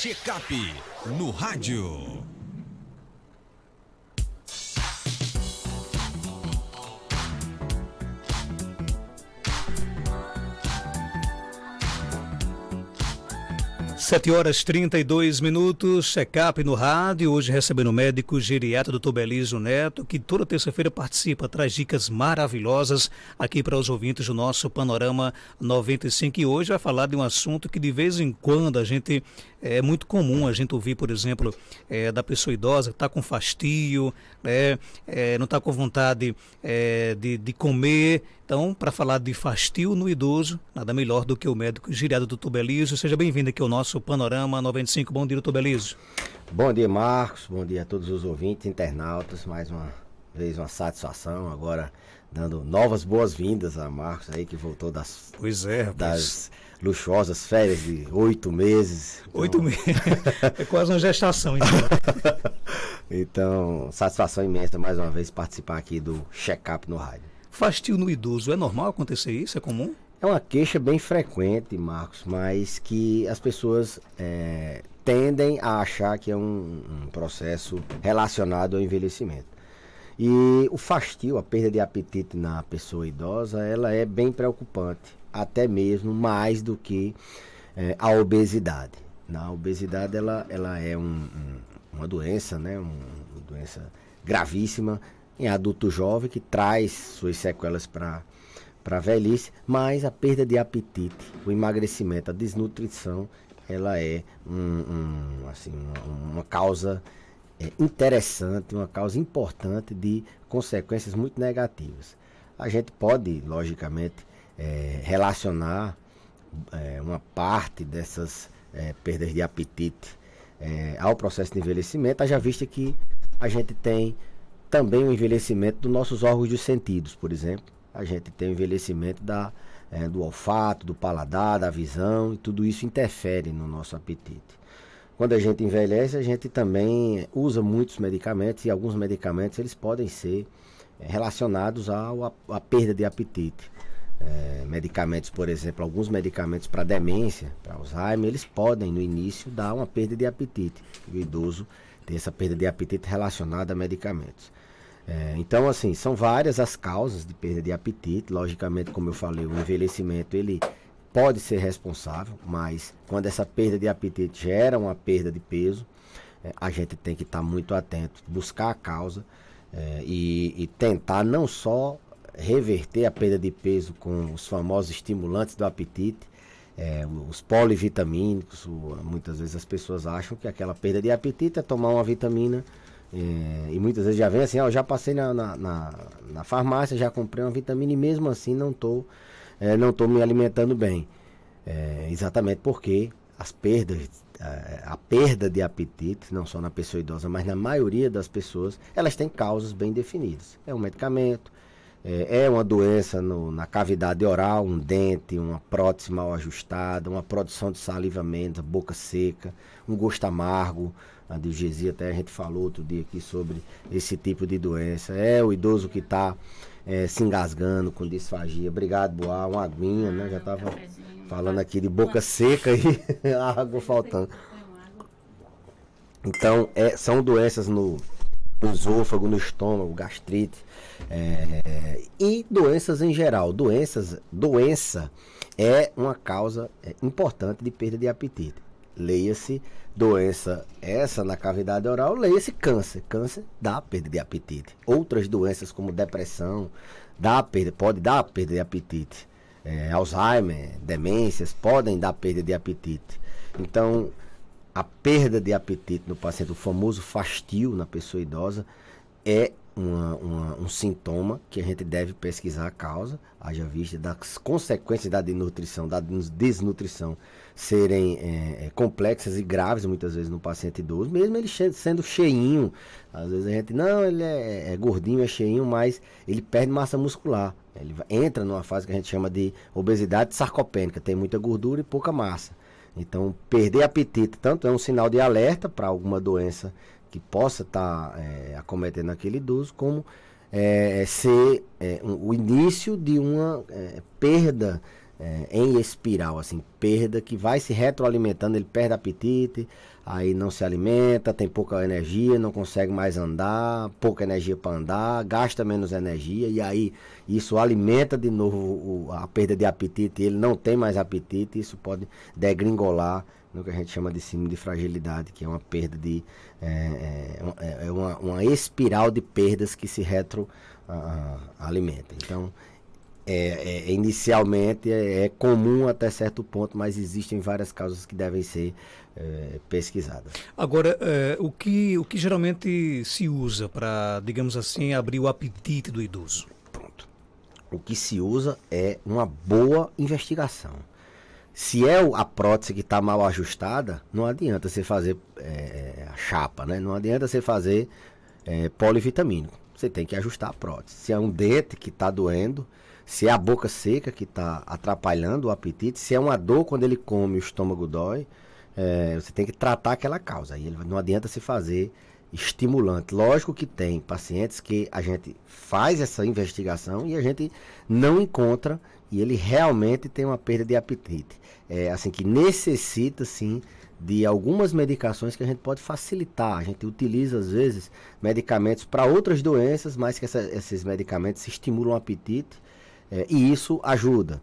Checkup no rádio. 7h32, check-up no rádio, hoje recebendo o médico geriatra Dr. Belísio Neto, que toda terça-feira participa, traz dicas maravilhosas aqui para os ouvintes do nosso Panorama 95, e hoje vai falar de um assunto que de vez em quando é muito comum a gente ouvir, por exemplo, da pessoa idosa que está com fastio, não está com vontade de comer. Então, para falar de fastio no idoso, nada melhor do que o médico geriatra Dr. Belísio. Seja bem-vindo aqui ao nosso Panorama 95. Bom dia, Dr. Belísio. Bom dia, Marcos. Bom dia a todos os ouvintes, internautas. Mais uma vez uma satisfação. Agora dando novas boas-vindas a Marcos aí, que voltou das luxuosas férias de 8 meses. Então... 8 meses. É quase uma gestação, então. Então, satisfação imensa mais uma vez participar aqui do check-up no rádio. Fastio no idoso, é normal acontecer isso? É comum? É uma queixa bem frequente, Marcos, mas que as pessoas tendem a achar que é um processo relacionado ao envelhecimento. E o fastio, a perda de apetite na pessoa idosa, ela é bem preocupante, até mesmo mais do que a obesidade. A obesidade ela é uma doença, né? Uma doença gravíssima em adulto jovem, que traz suas sequelas para a velhice, mas a perda de apetite, o emagrecimento, a desnutrição, ela é uma causa interessante, uma causa importante de consequências muito negativas. A gente pode, logicamente, relacionar uma parte dessas perdas de apetite ao processo de envelhecimento, haja vista que a gente tem também o envelhecimento dos nossos órgãos dos sentidos, por exemplo. A gente tem o envelhecimento do olfato, do paladar, da visão, e tudo isso interfere no nosso apetite. Quando a gente envelhece, a gente também usa muitos medicamentos, e alguns medicamentos eles podem ser relacionados à perda de apetite. Medicamentos, por exemplo, alguns medicamentos para demência, para Alzheimer, eles podem no início dar uma perda de apetite. E o idoso tem essa perda de apetite relacionada a medicamentos. Então, assim, são várias as causas de perda de apetite. Logicamente, como eu falei, o envelhecimento ele pode ser responsável, mas quando essa perda de apetite gera uma perda de peso, a gente tem que estar muito atento, buscar a causa e tentar não só reverter a perda de peso com os famosos estimulantes do apetite, os polivitamínicos. Muitas vezes as pessoas acham que aquela perda de apetite é tomar uma vitamina, e muitas vezes já vem assim, eu já passei na farmácia, já comprei uma vitamina e mesmo assim não tô me alimentando bem. Exatamente porque a perda de apetite, não só na pessoa idosa, mas na maioria das pessoas, elas têm causas bem definidas. É um medicamento, é uma doença na cavidade oral, um dente, uma prótese mal ajustada, uma produção de saliva menos, boca seca, um gosto amargo. A diugesia, até a gente falou outro dia aqui sobre esse tipo de doença. É o idoso que está se engasgando com disfagia. Obrigado, Boa, uma aguinha, né? Já estava falando aqui de boca seca e a água faltando. Então, são doenças no esôfago, no estômago, gastrite, e doenças em geral. Doença é uma causa importante de perda de apetite. Leia-se doença essa na cavidade oral, leia-se câncer. Câncer dá perda de apetite. Outras doenças como depressão pode dar perda de apetite. Alzheimer, demências podem dar perda de apetite. Então, a perda de apetite no paciente, o famoso fastio na pessoa idosa, é um sintoma que a gente deve pesquisar a causa, haja vista das consequências da desnutrição serem complexas e graves muitas vezes no paciente idoso, mesmo ele sendo cheinho. Às vezes a gente, não, ele é gordinho, é cheinho, mas ele perde massa muscular. Ele entra numa fase que a gente chama de obesidade sarcopênica, tem muita gordura e pouca massa. Então, perder apetite tanto é um sinal de alerta para alguma doença que possa estar acometendo aquele idoso, como ser o início de uma perda em espiral, assim, perda que vai se retroalimentando, ele perde apetite, aí não se alimenta, tem pouca energia, não consegue mais andar, pouca energia para andar, gasta menos energia, e aí isso alimenta de novo a perda de apetite, ele não tem mais apetite, isso pode degringolar no que a gente chama de síndrome de fragilidade, que é uma perda de uma espiral de perdas que se retroalimenta. Então, inicialmente é comum até certo ponto, mas existem várias causas que devem ser pesquisadas. Agora, o que geralmente se usa para, digamos assim, abrir o apetite do idoso? Pronto. O que se usa é uma boa investigação. Se é a prótese que está mal ajustada, não adianta você fazer a chapa, né? Não adianta você fazer polivitamínico. Você tem que ajustar a prótese. Se é um dente que está doendo, se é a boca seca que está atrapalhando o apetite, se é uma dor quando ele come, o estômago dói, você tem que tratar aquela causa. Aí não adianta se fazer estimulante. Lógico que tem pacientes que a gente faz essa investigação e a gente não encontra e ele realmente tem uma perda de apetite. Assim que necessita sim de algumas medicações que a gente pode facilitar. A gente utiliza às vezes medicamentos para outras doenças, mas que esses medicamentos estimulam o apetite e isso ajuda.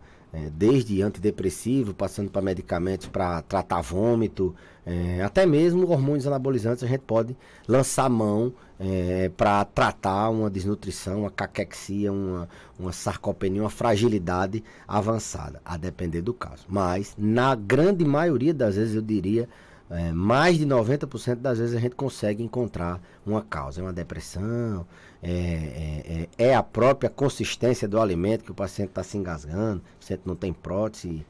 Desde antidepressivo, passando para medicamentos para tratar vômito, até mesmo hormônios anabolizantes a gente pode lançar mão para tratar uma desnutrição, uma caquexia, uma sarcopenia, uma fragilidade avançada, a depender do caso. Mas, na grande maioria das vezes, eu diria, mais de 90% das vezes a gente consegue encontrar uma causa. É uma depressão, é a própria consistência do alimento, que o paciente está se engasgando, o paciente não tem prótese,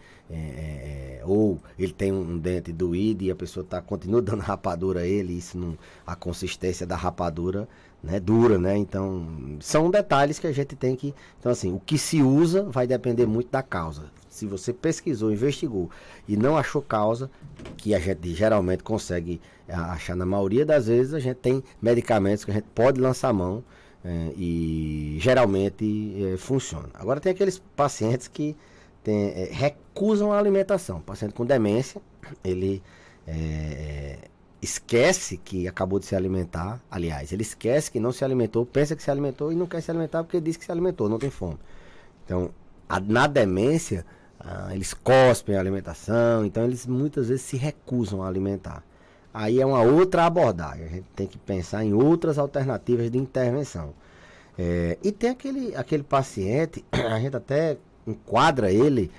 ou ele tem um dente doído e a pessoa continua dando rapadura a ele, isso não, a consistência da rapadura, né, dura, né? Então, são detalhes que a gente tem que... Então, assim, o que se usa vai depender muito da causa. Se você pesquisou, investigou e não achou causa, que a gente geralmente consegue achar na maioria das vezes, a gente tem medicamentos que a gente pode lançar mão e geralmente funciona. Agora tem aqueles pacientes que recusam a alimentação. O paciente com demência, ele esquece que acabou de se alimentar, aliás, ele esquece que não se alimentou, pensa que se alimentou e não quer se alimentar porque diz que se alimentou, não tem fome. Então, na demência, eles cospem a alimentação, então eles muitas vezes se recusam a alimentar. Aí é uma outra abordagem, a gente tem que pensar em outras alternativas de intervenção. E tem aquele paciente, a gente até enquadra ele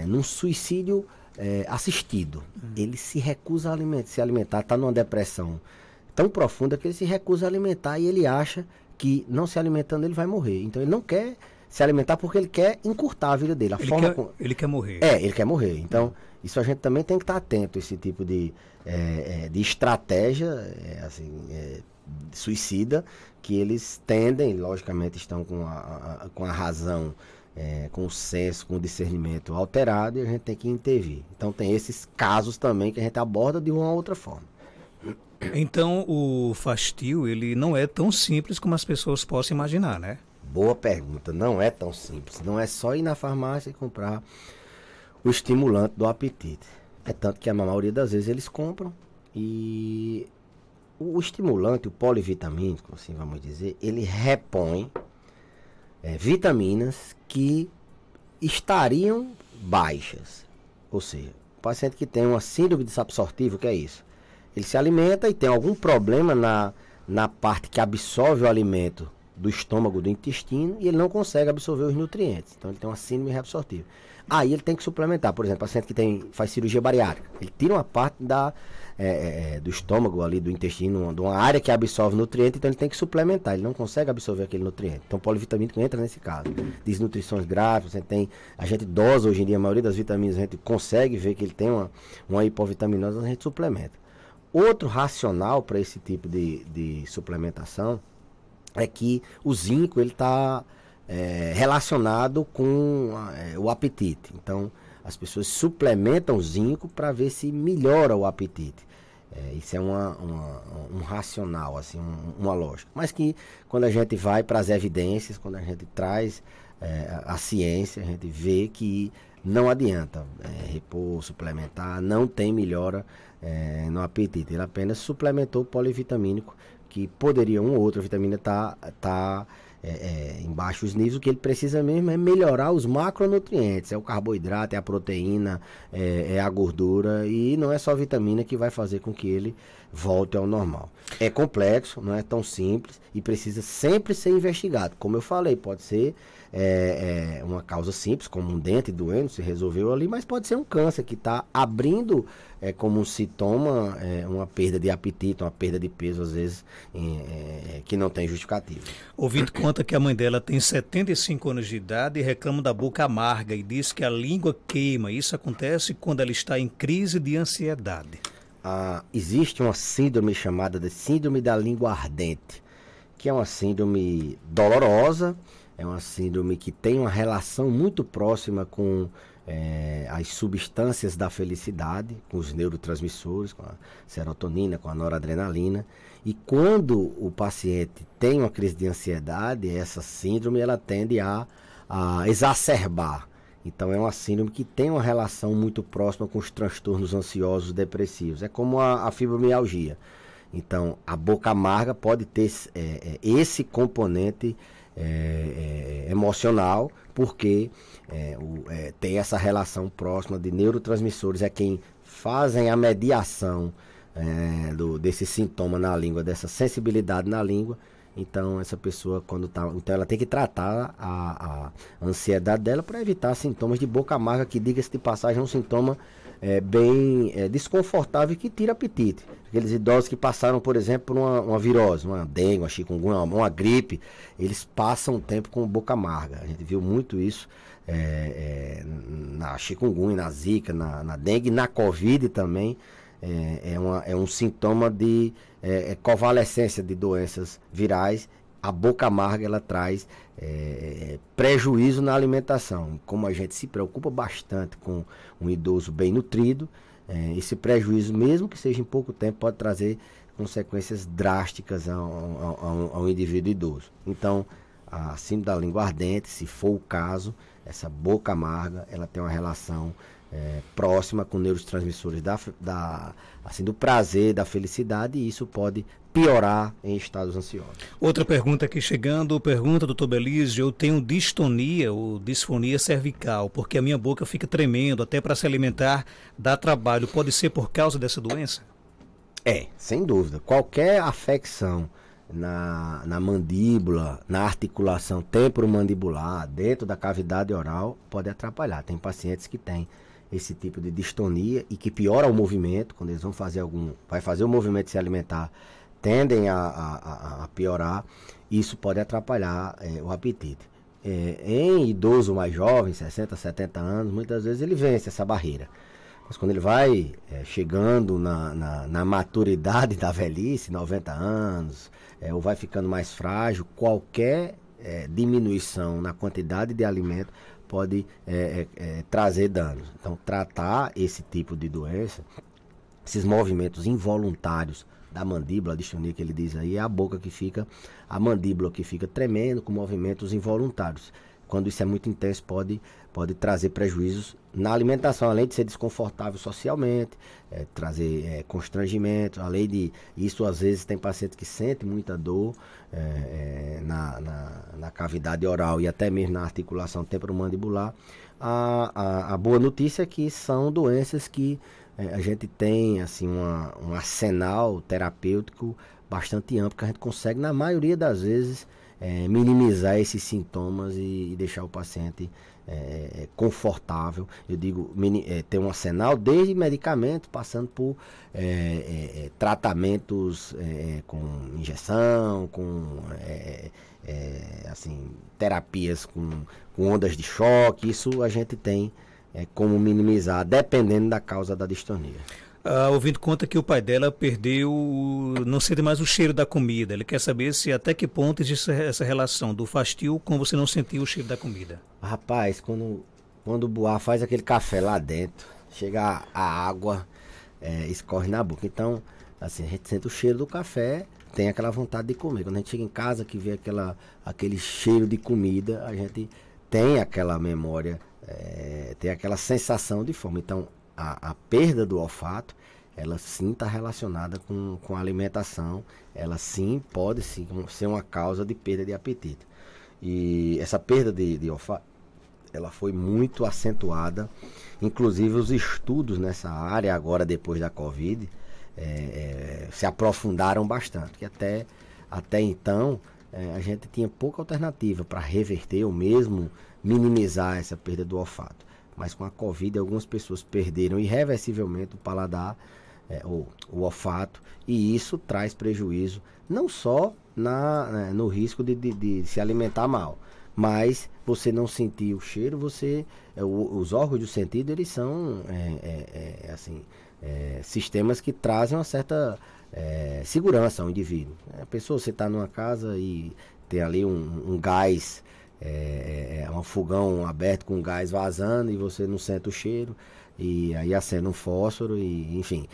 num suicídio assistido. Ele se recusa a se alimentar, está numa depressão tão profunda que ele se recusa a alimentar e ele acha que não se alimentando ele vai morrer. Então ele não quer se alimentar porque ele quer encurtar a vida dele. Ele quer morrer. Ele quer morrer. Então, isso a gente também tem que estar atento a esse tipo de estratégia suicida, que eles tendem, logicamente estão com a razão, com o senso, com o discernimento alterado, e a gente tem que intervir. Então tem esses casos também que a gente aborda de uma outra forma. Então o fastio, ele não é tão simples como as pessoas possam imaginar, né? Boa pergunta, não é tão simples. Não é só ir na farmácia e comprar o estimulante do apetite. É tanto que a maioria das vezes eles compram e o estimulante, o polivitamínico, assim vamos dizer, ele repõe vitaminas que estariam baixas. Ou seja, o paciente que tem uma síndrome desabsortiva, o que é isso? Ele se alimenta e tem algum problema na parte que absorve o alimento do estômago, do intestino, e ele não consegue absorver os nutrientes. Então ele tem uma síndrome reabsortiva. Aí ele tem que suplementar. Por exemplo, paciente que faz cirurgia bariátrica, ele tira uma parte do estômago ali, do intestino, de uma área que absorve nutriente, então ele tem que suplementar. Ele não consegue absorver aquele nutriente. Então o polivitamínico entra nesse caso. Desnutrições graves, a gente dosa hoje em dia, a maioria das vitaminas a gente consegue ver que ele tem uma hipovitaminose, a gente suplementa. Outro racional para esse tipo de suplementação é que o zinco ele está relacionado com o apetite. Então, as pessoas suplementam o zinco para ver se melhora o apetite. Isso é um racional, assim, uma lógica. Mas que quando a gente vai para as evidências, quando a gente traz a ciência, a gente vê que não adianta repor, suplementar, não tem melhora no apetite. Ele apenas suplementou o polivitamínico, que poderia uma ou outra vitamina tá em baixos níveis. O que ele precisa mesmo é melhorar os macronutrientes, é o carboidrato, é a proteína, é a gordura, e não é só a vitamina que vai fazer com que ele volte ao normal. É complexo, não é tão simples e precisa sempre ser investigado. Como eu falei, pode ser uma causa simples, como um dente doendo, se resolveu ali, mas pode ser um câncer que está abrindo como um sintoma uma perda de apetite, uma perda de peso, às vezes, que não tem justificativa. Ouvinte conta que a mãe dela tem 75 anos de idade e reclama da boca amarga e diz que a língua queima. Isso acontece quando ela está em crise de ansiedade. Existe uma síndrome chamada de síndrome da língua ardente, que é uma síndrome dolorosa, é uma síndrome que tem uma relação muito próxima com as substâncias da felicidade, com os neurotransmissores, com a serotonina, com a noradrenalina. E quando o paciente tem uma crise de ansiedade, essa síndrome ela tende a exacerbar. Então é uma síndrome que tem uma relação muito próxima com os transtornos ansiosos depressivos. É como a fibromialgia. Então a boca amarga pode ter esse componente emocional, porque tem essa relação próxima de neurotransmissores, é quem fazem a mediação desse sintoma na língua, dessa sensibilidade na língua. Então essa pessoa, então ela tem que tratar a ansiedade dela para evitar sintomas de boca amarga, que, diga-se de passagem, é um sintoma bem desconfortável e que tira apetite. Aqueles idosos que passaram, por exemplo, por uma virose, uma dengue, uma chikungunya, uma gripe, eles passam tempo com boca amarga. A gente viu muito isso na chikungunya, na zika, na dengue, na covid também. É um sintoma de convalescência de doenças virais. A boca amarga ela traz prejuízo na alimentação. Como a gente se preocupa bastante com um idoso bem nutrido, esse prejuízo, mesmo que seja em pouco tempo, pode trazer consequências drásticas ao indivíduo idoso. Então, a síndrome da língua ardente, se for o caso, essa boca amarga, ela tem uma relação próxima com neurotransmissores do prazer, da felicidade, e isso pode piorar em estados ansiosos. Outra pergunta aqui chegando, pergunta doutor Belísio: eu tenho distonia ou disfonia cervical, porque a minha boca fica tremendo, até para se alimentar dá trabalho. Pode ser por causa dessa doença? Sem dúvida. Qualquer afecção na mandíbula, na articulação temporomandibular, dentro da cavidade oral, pode atrapalhar. Tem pacientes que têm esse tipo de distonia e que piora o movimento, quando eles vai fazer o movimento de se alimentar, tendem a piorar. Isso pode atrapalhar o apetite. Em idoso mais jovem, 60, 70 anos, muitas vezes ele vence essa barreira. Mas quando ele vai chegando na maturidade da velhice, 90 anos, ou vai ficando mais frágil, qualquer diminuição na quantidade de alimento pode trazer danos. Então, tratar esse tipo de doença, esses movimentos involuntários da mandíbula, a distonia que ele diz aí, é a boca que fica, a mandíbula que fica tremendo com movimentos involuntários. Quando isso é muito intenso, pode trazer prejuízos na alimentação, além de ser desconfortável socialmente, trazer constrangimento, além de isso, às vezes tem pacientes que sentem muita dor na cavidade oral e até mesmo na articulação temporomandibular. A boa notícia é que são doenças que a gente tem assim, um arsenal terapêutico bastante amplo, que a gente consegue, na maioria das vezes, minimizar esses sintomas e deixar o paciente confortável. Eu digo, ter um arsenal desde medicamentos, passando por tratamentos com injeção, com assim, terapias com ondas de choque. Isso a gente tem como minimizar, dependendo da causa da distonia. Ouvindo conta que o pai dela não sente mais o cheiro da comida. Ele quer saber se até que ponto existe essa relação do fastio com você não sentir o cheiro da comida. Rapaz, quando o Boá faz aquele café lá dentro, chega a água, escorre na boca. Então, assim, a gente sente o cheiro do café, tem aquela vontade de comer. Quando a gente chega em casa, que vê aquele cheiro de comida, a gente tem aquela memória, tem aquela sensação de fome. Então, a perda do olfato, ela sim está relacionada com a alimentação, ela sim pode sim, ser uma causa de perda de apetite. E essa perda de olfato, ela foi muito acentuada, inclusive os estudos nessa área, agora depois da Covid, se aprofundaram bastante, que até então a gente tinha pouca alternativa para reverter ou mesmo minimizar essa perda do olfato. Mas com a Covid, algumas pessoas perderam irreversivelmente o paladar, o olfato, e isso traz prejuízo não só no risco de se alimentar mal, mas você não sentir o cheiro, os órgãos do sentido, eles são sistemas que trazem uma certa segurança ao indivíduo. A pessoa, você está numa casa e tem ali um gás, um fogão aberto com gás vazando e você não sente o cheiro, e aí acende um fósforo e, enfim,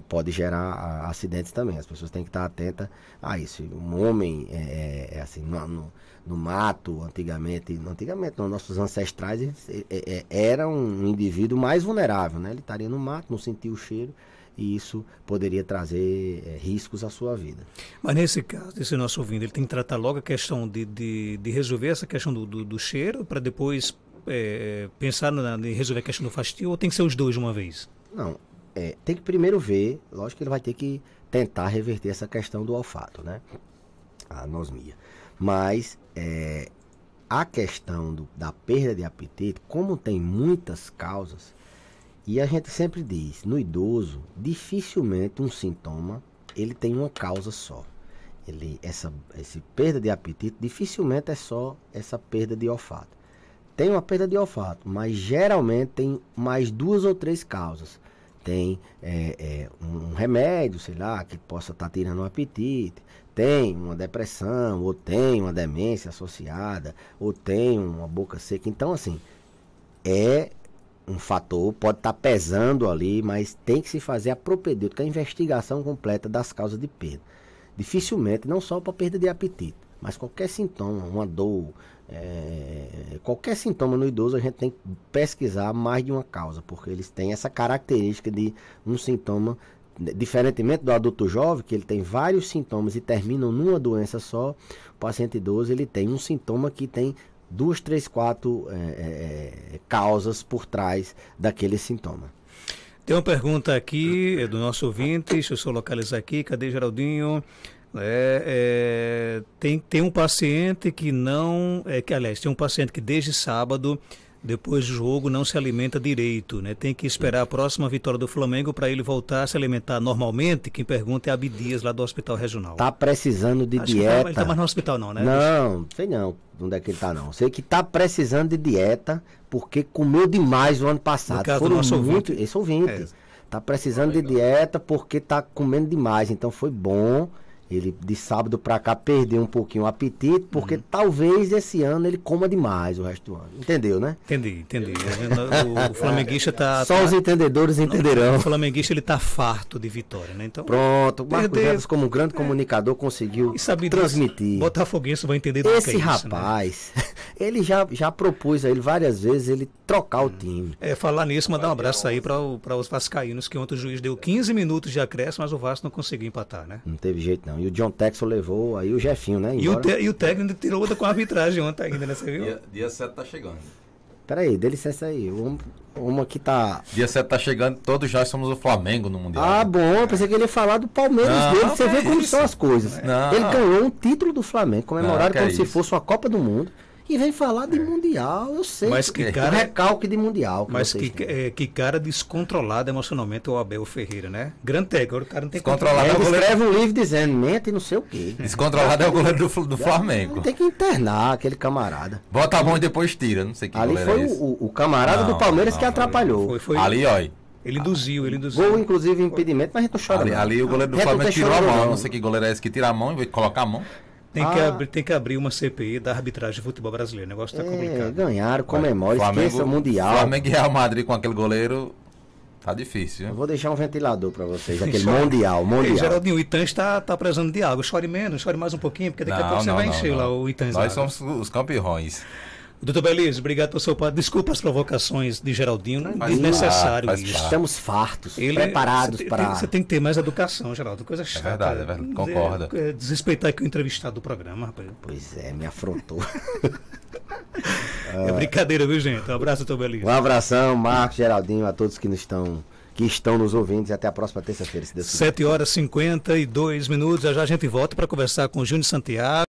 pode gerar acidentes também. As pessoas têm que estar atentas a isso. Um homem, assim, no mato, antigamente não, nossos ancestrais era um indivíduo mais vulnerável, né? Ele estaria no mato, não sentia o cheiro, e isso poderia trazer riscos à sua vida. Mas nesse caso, esse nosso ouvinte, ele tem que tratar logo a questão de resolver essa questão do cheiro, para depois pensar em resolver a questão do fastio, ou tem que ser os dois de uma vez? Não, tem que primeiro ver, lógico que ele vai ter que tentar reverter essa questão do olfato, né? A anosmia. Mas a questão da perda de apetite, como tem muitas causas, e a gente sempre diz, no idoso, dificilmente um sintoma, ele tem uma causa só. Essa perda de apetite, dificilmente é só essa perda de olfato. Tem uma perda de olfato, mas geralmente tem mais 2 ou 3 causas. Tem um remédio, sei lá, que possa estar tirando o apetite, tem uma depressão, ou tem uma demência associada, ou tem uma boca seca. Então, assim, um fator, pode estar pesando ali, mas tem que se fazer a propedêutica, a investigação completa das causas de perda. Dificilmente, não só para perda de apetite, mas qualquer sintoma, uma dor, qualquer sintoma no idoso, a gente tem que pesquisar mais de uma causa, porque eles têm essa característica de um sintoma, diferentemente do adulto jovem, que ele tem vários sintomas e terminam numa doença só. O paciente idoso, ele tem um sintoma que tem 2, 3, 4 causas por trás daquele sintoma. Tem uma pergunta aqui do nosso ouvinte, deixa eu só localizar aqui, cadê Geraldinho? Tem um paciente que não, tem um paciente que desde sábado, depois do jogo, não se alimenta direito, né? Tem que esperar a próxima vitória do Flamengo para ele voltar a se alimentar normalmente. Quem pergunta é a Abdias, lá do Hospital Regional. Tá precisando de dieta. Ele tá mais no hospital não, né? Não, sei não onde é que ele tá não. Sei que tá precisando de dieta porque comeu demais o ano passado. No caso do nosso ouvinte. Esse ouvinte. Tá precisando de dieta porque tá comendo demais. Então foi bom ele de sábado para cá perdeu um pouquinho o apetite, porque talvez esse ano ele coma demais o resto do ano. Entendeu, né? Entendi. O flamenguista tá... Só os entendedores entenderão. O flamenguista, ele tá farto de vitória, né? Então, pronto, o Marcos Jefferson, como um grande comunicador, conseguiu transmitir. Botafoguense vai entender do esse que é isso, rapaz, né? Ele já propôs a ele várias vezes ele trocar o time. Falar nisso, mandar um abraço aí para os vascaínos, que ontem o juiz deu 15 minutos de acréscimo, mas o Vasco não conseguiu empatar, né? Não teve jeito não. E o John Texel levou aí o Jefinho, né? E o técnico tirou outra com a arbitragem ontem ainda, né? Você viu? Dia 7 tá chegando. Peraí, dê licença aí. Uma que tá... Dia 7 tá chegando, todos nós somos o Flamengo no Mundial. Ah, bom, eu pensei que ele ia falar do Palmeiras dele. Você vê como são as coisas. Não. Ele ganhou um título do Flamengo, comemorado como se fosse uma Copa do Mundo. E vem falar de Mundial, eu sei. Mas que cara, recalque de Mundial. Mas que cara descontrolado emocionalmente o Abel Ferreira, né? Grande técnico, o cara não tem descontrolado. Ele escreve um livro dizendo, mente não sei o quê. Descontrolado é o goleiro do Flamengo. Tem que internar aquele camarada. Bota a mão e depois tira, não sei que ali foi o camarada do Palmeiras que atrapalhou. Foi ali, ó. Ele induziu. Gol, inclusive, impedimento, mas a gente não chora. Ali o goleiro do Flamengo tirou a mão. Não sei que goleiro é esse que tira a mão e vai colocar a mão. Tem que abrir uma CPI da arbitragem de futebol brasileiro. O negócio tá complicado. Ganharam, comemora, esqueça o Mundial. Flamengo e Real Madrid com aquele goleiro, tá difícil. Eu vou deixar um ventilador pra vocês, aquele Mundial. Ei, Geraldinho, o Itãs tá precisando de água. Chore menos, chore mais um pouquinho, porque daqui a pouco você vai encher lá o Itãs. Nós somos os campeões. Doutor Belise, obrigado pelo seu papo. Desculpa as provocações de Geraldino, Faz desnecessário parte, isso. faz Estamos fartos, preparados para... Você tem que ter mais educação, Geraldo, coisa chata. É verdade, concorda. Desrespeitar aqui o entrevistado do programa, rapaz. Pois é, me afrontou. É brincadeira, viu, gente? Um abraço, doutor Belise. Um abração, Marcos, Geraldinho, a todos que estão nos ouvindo e até a próxima terça-feira, se Deus quiser. 7h52. Já já a gente volta para conversar com o Júnior Santiago.